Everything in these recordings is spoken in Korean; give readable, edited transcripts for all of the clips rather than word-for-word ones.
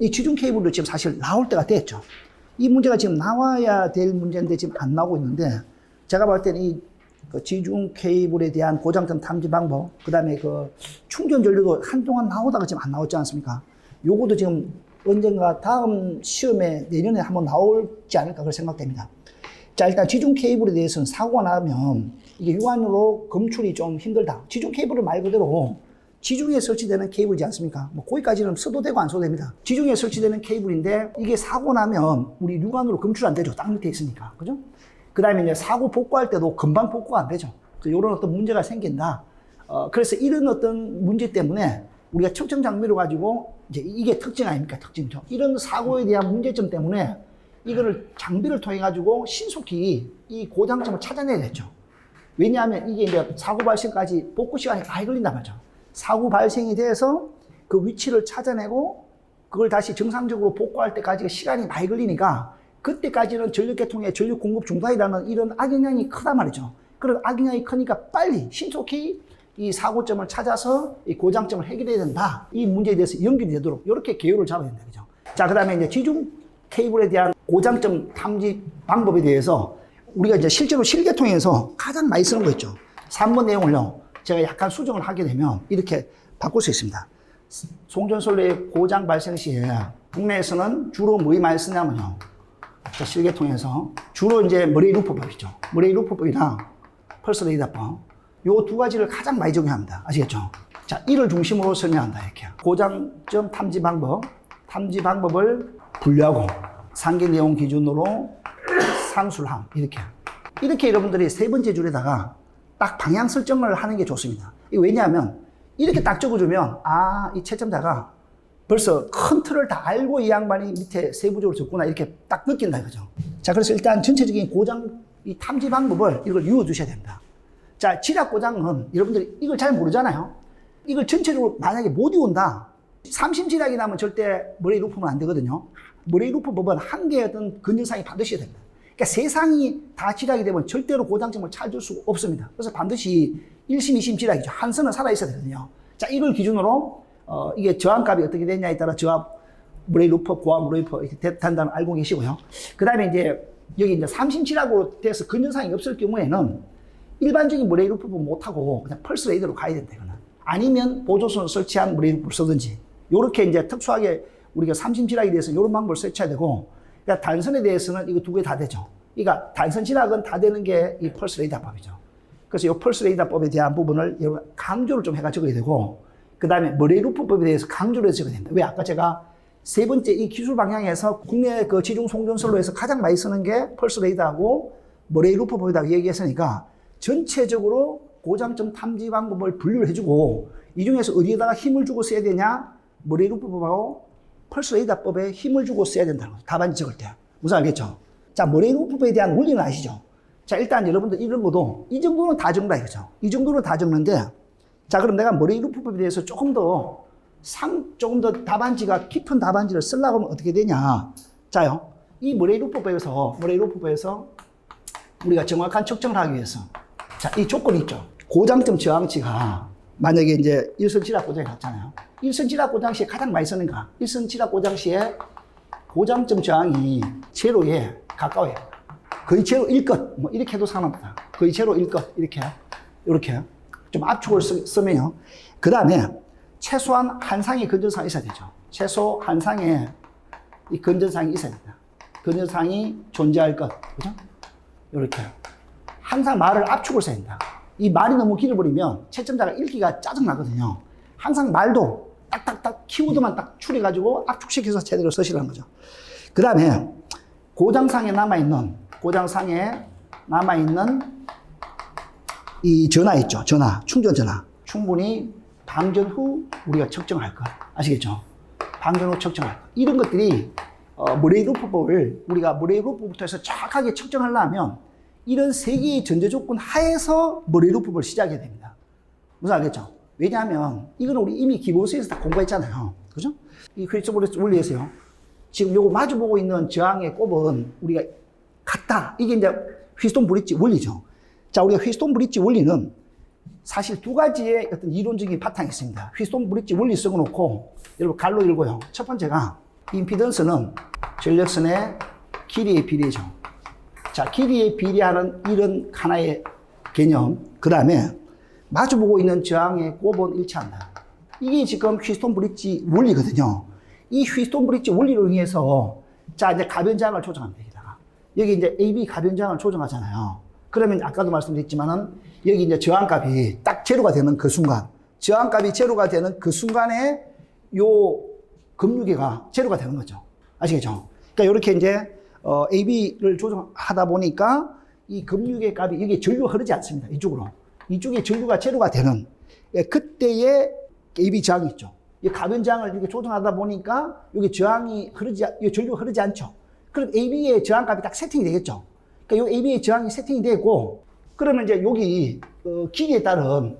이 지중 케이블도 지금 사실 나올 때가 됐죠. 이 문제가 지금 나와야 될 문제인데 지금 안 나오고 있는데, 제가 볼 때는 이 지중 케이블에 대한 고장점 탐지 방법, 그 다음에 그 충전 전류도 한동안 나오다가 지금 안 나왔지 않습니까? 요것도 지금 언젠가 다음 시험에 내년에 한번 나올지 않을까 그렇게 생각됩니다. 자, 일단 지중 케이블에 대해서는 사고가 나면 이게 육안으로 검출이 좀 힘들다. 지중 케이블은 말 그대로 지중해 설치되는 케이블이지 않습니까? 뭐 거기까지는 써도 되고 안 써도 됩니다. 지중해 설치되는 케이블인데 이게 사고 나면 우리 육안으로 검출 안 되죠. 땅 밑에 있으니까. 그죠? 그 다음에 이제 사고 복구할 때도 금방 복구가 안 되죠. 이런 어떤 문제가 생긴다. 그래서 이런 어떤 문제 때문에 우리가 측정 장비를 가지고 이제 이게 특징 아닙니까? 특징이죠. 이런 사고에 대한 문제점 때문에 이거를 장비를 통해 가지고 신속히 이 고장점을 찾아내야 되죠. 왜냐하면 이게 이제 사고 발생까지 복구 시간이 많이 걸린단 말이죠. 사고 발생이 돼서 그 위치를 찾아내고 그걸 다시 정상적으로 복구할 때까지 시간이 많이 걸리니까 그때까지는 전력계통의 전력 공급 중단이라는 이런 악영향이 크단 말이죠. 그런 악영향이 크니까 빨리 신속히 이 사고점을 찾아서 이 고장점을 해결해야 된다. 이 문제에 대해서 연결이 되도록 이렇게 계율을 잡아야 된다. 그죠? 자, 그 다음에 이제 지중 케이블에 대한 고장점 탐지 방법에 대해서 우리가 이제 실제로 실계통에서 가장 많이 쓰는 거 있죠. 3번 내용을요, 제가 약간 수정을 하게 되면 이렇게 바꿀 수 있습니다. 송전솔로의 고장 발생 시에 국내에서는 주로 뭐 많이 쓰냐면요. 실계통에서 주로 이제 머레이 루프법이죠. 머레이 루프법이랑 펄스 레이더법. 요 두 가지를 가장 많이 적용합니다. 아시겠죠? 자, 이를 중심으로 설명한다. 이렇게. 고장점 탐지 방법을 분류하고 상기 내용 기준으로 상술함. 이렇게 여러분들이 세 번째 줄에다가 딱 방향 설정을 하는 게 좋습니다. 이게 왜냐하면 이렇게 딱 적어주면 이 채점자가 벌써 큰 틀을 다 알고 이 양반이 밑에 세부적으로 적구나 이렇게 딱 느낀다 이거죠. 자, 그래서 일단 전체적인 고장 이 탐지 방법을 이걸 외워두셔야 됩니다. 자, 지락 고장은 여러분들이 이걸 잘 모르잖아요. 이걸 전체적으로 만약에 못 외운다. 삼심지락이 나면 절대 머레이 루프면 안 되거든요. 머레이 루프법은 한 개의 어떤 건전상이 반드시 됩니다. 그러니까 세상이 다 지락이 되면 절대로 고장점을 찾을 수가 없습니다. 그래서 반드시 1심, 2심 지락이죠. 한 선은 살아있어야 되거든요. 자, 이걸 기준으로 이게 저항값이 어떻게 되냐에 따라 저항 머레이 루프, 고압 머레이 루프 이렇게 된다는 알고 계시고요. 그 다음에 이제 여기 이제 3심 지락으로 돼서 건전상이 없을 경우에는 일반적인 머레이 루프법 못하고 그냥 펄스 레이더로 가야 된다, 이거는. 아니면 보조선을 설치한 머레이 루프를 쓰든지. 요렇게 이제 특수하게 우리가 3심 지락에 대해서 이런 방법을 설치해야 되고, 그러니까 단선에 대해서는 이거 두 개 다 되죠. 그러니까 단선 지락은 다 되는 게 이 펄스 레이더법이죠. 그래서 이 펄스 레이더법에 대한 부분을 강조를 좀 해가지고 적어야 되고, 그 다음에 머레이 루프법에 대해서 강조를 해서 적어야 됩니다. 왜? 아까 제가 세 번째 이 기술 방향에서 국내 그 지중 송전선로에서 가장 많이 쓰는 게 펄스 레이더하고 머레이 루프법이라고 얘기했으니까 전체적으로 고장점 탐지 방법을 분류를 해주고 이 중에서 어디에다가 힘을 주고 써야 되냐? 머레이 루프법하고 펄스 레이더법에 힘을 주고 써야 된다는 거죠. 답안지 적을 때. 무슨 알겠죠? 자, 머레이 루프법에 대한 원리는 아시죠? 자, 일단 여러분들 이런 것도 이 정도는 다 적는다 이거죠. 이 정도는 다 적는데, 자, 그럼 내가 머레이 루프법에 대해서 조금 더 답안지가 깊은 답안지를 쓰려고 하면 어떻게 되냐? 자요, 이 머레이 루프법에서 우리가 정확한 측정을 하기 위해서, 자, 이 조건이 있죠. 고장점 저항치가 만약에 이제 일선 지락 고장이 같잖아요. 일선 지락 고장 시에 가장 많이 쓰는가? 일선 지락 고장 시에 고장점 저항이 제로에 가까워요. 거의 제로 1것, 뭐 이렇게 해도 상관없다. 거의 제로 1것, 이렇게 좀 압축을 쓰면요. 그 다음에 최소한 한 상의 건전상이 있어야 되죠. 최소 한 상의 이 건전상이 있어야 된다. 건전상이 존재할 것, 그죠? 이렇게 항상 말을 압축을 써야 된다. 이 말이 너무 길어버리면 채점자가 읽기가 짜증나거든요. 항상 말도 딱딱딱 키워드만 딱 추려가지고 압축시켜서 제대로 쓰시라는 거죠. 그 다음에 고장상에 남아있는 이 전하 있죠. 충전 전하. 충분히 방전 후 우리가 측정할 것. 아시겠죠? 방전 후 측정할 것. 이런 것들이 머레이 루프법을 우리가 머레이 루프부터 해서 정확하게 측정하려면 이런 세 개의 전제 조건 하에서 머레이 루프법을 시작해야 됩니다. 무슨 알겠죠? 왜냐하면 이거는 우리 이미 기본서에서 다 공부했잖아요. 그죠? 이 휘스톤 원리에서요. 지금 요거 마주보고 있는 저항의 곱은 우리가 같다. 이게 이제 휘스톤 브릿지 원리죠. 자, 우리가 휘스톤 브릿지 원리는 사실 두 가지의 어떤 이론적인 바탕이 있습니다. 휘스톤 브릿지 원리 써놓고 여러분 갈로 읽고요. 첫 번째가 임피던스는 전력선의 길이에 비례죠. 자, 길이에 비례하는 이런 하나의 개념. 그 다음에 마주보고 있는 저항의 곱은 일치한다. 이게 지금 휘스톤 브릿지 원리거든요. 이 휘스톤 브릿지 원리를 의해서 자, 이제 가변장을 조정합니다. 여기다가. 여기 이제 AB 가변장을 조정하잖아요. 그러면 아까도 말씀드렸지만은 여기 이제 저항값이 딱 제로가 되는 그 순간, 저항값이 제로가 되는 그 순간에 요 급류계가 제로가 되는 거죠. 아시겠죠? 그러니까 이렇게 이제 AB를 조정하다 보니까 이 급류계 값이 여기 전류가 흐르지 않습니다. 이쪽으로. 이쪽에 전류가 제로가 되는 그때의 AB 저항이 있죠. 이 가변장을 이렇게 조정하다 보니까 여기 저항이 이 전류가 흐르지 않죠. 그럼 AB의 저항값이 딱 세팅이 되겠죠. 그러니까 이 AB의 저항이 세팅이 되고, 그러면 이제 여기 길이에 따른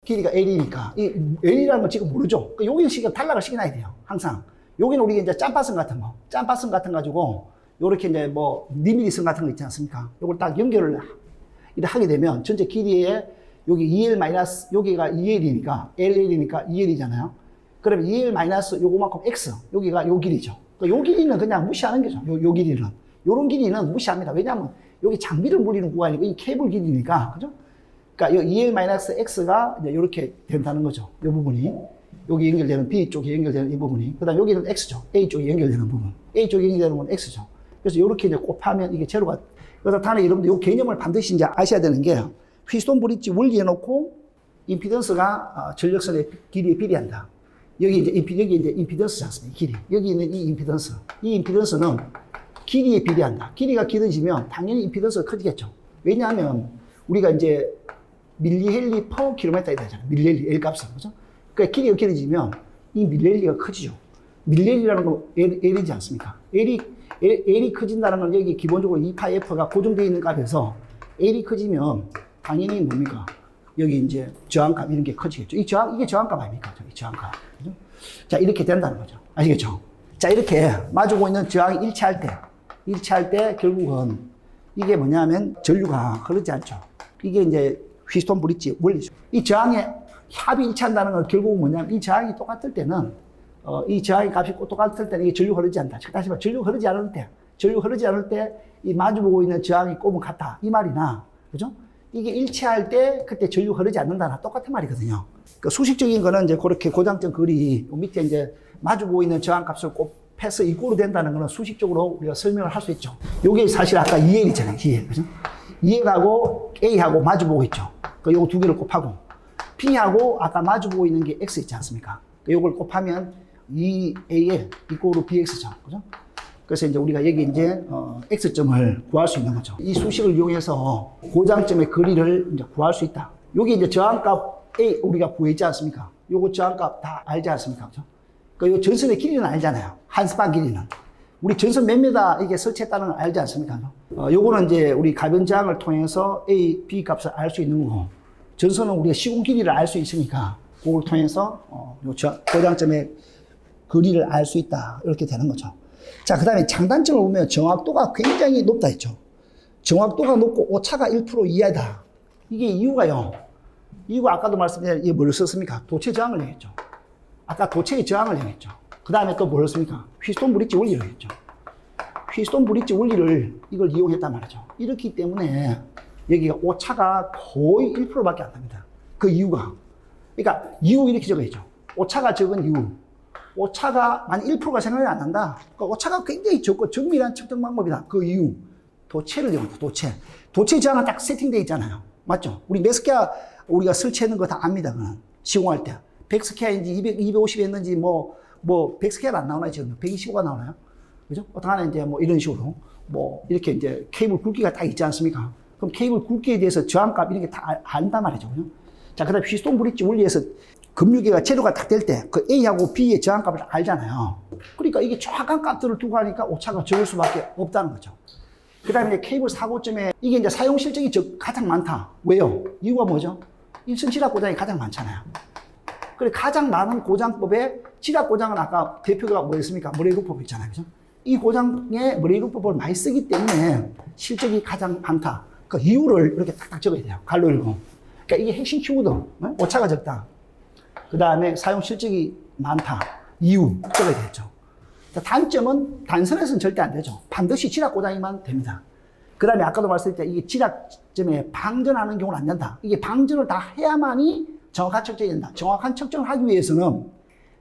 길이가 L이니까 이 L이라는 건 지금 모르죠. 그러니까 여기는 지금 탈락을 시켜놔야 돼요. 항상. 여기는 우리가 이제 짬바선 같은 거, 짬바선 같은 거 가지고 요렇게 이제 뭐 니미리선 같은 거 있지 않습니까? 요걸 딱 연결을 하게 되면 전체 길이에 여기 2L 마이너스 여기가 2L이니까 LL이니까 2L이잖아요. 그러면 2L 마이너스 요거만큼 X 여기가 요 길이죠. 그러니까 요 길이는 그냥 무시하는 거죠. 요 길이는 요런 길이는 무시합니다. 왜냐하면 여기 장비를 물리는 구간이고 이 케이블 길이니까 그죠? 그러니까 요 2L 마이너스 X가 이제 이렇게 된다는 거죠. 이 부분이 여기 연결되는 B 쪽에 연결되는 이 부분이 그다음 여기는 X죠. A 쪽에 연결되는 부분 A 쪽에 연결되는 건 X죠. 그래서 이렇게 이제 곱하면 이게 제로가. 그래서 다음에 여러분들 이 개념을 반드시 이제 아셔야 되는 게 휘스톤 브릿지 원리에 놓고 임피던스가 전력선의 길이에 비례한다. 여기 이제 임피던스지 않습니까? 길이. 여기 있는 이 임피던스. 이 임피던스는 길이에 비례한다. 길이가 길어지면 당연히 임피던스가 커지겠죠. 왜냐하면 우리가 이제 밀리헬리 퍼 킬로미터에 되잖아요. 밀리헬리 L 값은. 그죠? 그러니까 길이가 길어지면 이 밀리헬리가 커지죠. 밀리헬리라는 건 L이지 않습니까? L이 커진다는 건 여기 기본적으로 2파이F가 고정되어 있는 값에서 L이 커지면 당연히 뭡니까? 여기 이제 저항값 이런 게 커지겠죠. 이게 저항값 아닙니까? 이 저항값. 그죠? 자, 이렇게 된다는 거죠. 아시겠죠? 자, 이렇게 마주보고 있는 저항이 일치할 때 결국은 이게 뭐냐면 전류가 흐르지 않죠. 이게 이제 휘스톤 브릿지 원리죠. 이 저항의 합이 일치한다는 건 결국은 뭐냐면 이 저항이 똑같을 때는 이 저항의 값이 똑같을 때는 이게 전류가 흐르지 않다. 다시 말해 전류가 흐르지 않을 때 이 마주보고 있는 저항이 곱은 같다. 이 말이나 그죠? 이게 일치할 때 그때 전류가 흐르지 않는다나 똑같은 말이거든요. 그러니까 수식적인 거는 이제 그렇게 고장점 거리 밑에 이제 마주보고 있는 저항값을 곱해서 이꼴로 된다는 거는 수식적으로 우리가 설명을 할 수 있죠. 요게 사실 아까 2L이잖아요. 2L. 그죠? 2L하고 A하고 마주보고 있죠. 그러니까 요거 두 개를 곱하고 B하고 아까 마주보고 있는 게 X 있지 않습니까? 요걸 곱하면 2AL 이꼴로 BX죠. 그죠? 그래서 이제 우리가 여기 이제 X점을 구할 수 있는 거죠. 이 수식을 이용해서 고장점의 거리를 이제 구할 수 있다. 여기 이제 저항값 A 우리가 구했지 않습니까? 요거 저항값 다 알지 않습니까? 그죠? 그러니까 요 전선의 길이는 알잖아요. 한 스판 길이는. 우리 전선 몇 미터 이게 설치했다는 걸 알지 않습니까? 요거는 이제 우리 가변장을 통해서 A, B 값을 알 수 있는 거고, 전선은 우리가 시공 길이를 알 수 있으니까 그걸 통해서 요 고장점의 거리를 알 수 있다. 이렇게 되는 거죠. 자, 그 다음에 장단점을 보면 정확도가 굉장히 높다 했죠. 정확도가 높고 오차가 1% 이하다. 이게 이유가요. 이유가 아까도 말씀드린 이게 뭘 썼습니까? 도체 저항을 얘기했죠. 아까 도체의 저항을 얘기했죠. 그 다음에 또 뭘 썼습니까? 휘스톤 브릿지 원리를 했죠. 휘스톤 브릿지 원리를 이걸 이용했단 말이죠. 이렇기 때문에 여기가 오차가 거의 1%밖에 안 납니다. 그 이유가. 그러니까 이유 이렇게 적어야죠. 오차가 적은 이유. 오차가 만약 1%가 생각이 안 난다. 그러니까 오차가 굉장히 적고 정밀한 측정 방법이다. 그 이유. 도체를 이용한다. 도체 저항은 딱 세팅되어 있잖아요. 맞죠? 우리 몇 스퀘어 우리가 설치하는 거 다 압니다. 그건. 시공할 때. 100스퀘어인지 250 했는지 뭐 100스퀘어가 안 나오나요? 지금 125가 나오나요? 그죠? 어떤 하나 이제 뭐 이런 식으로 뭐 이렇게 이제 케이블 굵기가 딱 있지 않습니까? 그럼 케이블 굵기에 대해서 저항값 이런 게 다 안단 말이죠. 그죠? 자, 그 다음에 휘스톤 브릿지 원리에서 급류계가 제로가 딱 될 때 그 A하고 B의 저항값을 알잖아요. 그러니까 이게 정확한 값들을 두고 하니까 오차가 적을 수밖에 없다는 거죠. 그 다음에 케이블 사고점에 이게 이제 사용 실적이 가장 많다. 왜요? 이유가 뭐죠? 일선 지락 고장이 가장 많잖아요. 그래 가장 많은 고장법에 지락 고장은 아까 대표가 뭐였습니까? 머레이루법 있잖아요. 그죠? 이 고장에 머레이루법을 많이 쓰기 때문에 실적이 가장 많다. 그 이유를 이렇게 딱딱 적어야 돼요. 갈로 읽고. 그러니까 이게 핵심 키워드. 오차가 적다. 그 다음에 사용 실적이 많다. 이유 적어야 되겠죠. 자, 단점은 단선에서는 절대 안 되죠. 반드시 지락 고장이만 됩니다. 그 다음에 아까도 말씀드렸죠. 이게 지락점에 방전하는 경우는 안 된다. 이게 방전을 다 해야만이 정확한 측정이 된다. 정확한 측정을 하기 위해서는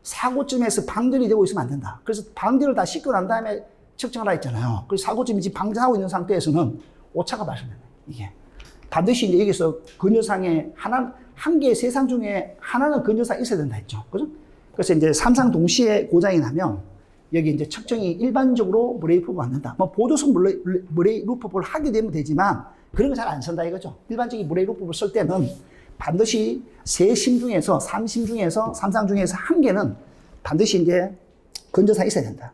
사고점에서 방전이 되고 있으면 안 된다. 그래서 방전을 다 씻고 난 다음에 측정하라 했잖아요. 그래서 사고점이 지금 방전하고 있는 상태에서는 오차가 발생된다. 이게. 반드시 이제 여기서 근여상에 한 개의 세상 중에 하나는 근여상 있어야 된다 했죠. 그죠? 그래서 이제 삼상 동시에 고장이 나면 여기 이제 측정이 일반적으로 브레이크법을 안 된다. 뭐 보조선 브레이크법을 하게 되면 되지만 그런 거 잘 안 쓴다 이거죠. 일반적인 브레이크법을 쓸 때는 반드시 세 심 중에서 삼상 중에서 한 개는 반드시 이제 근저사에 있어야 된다.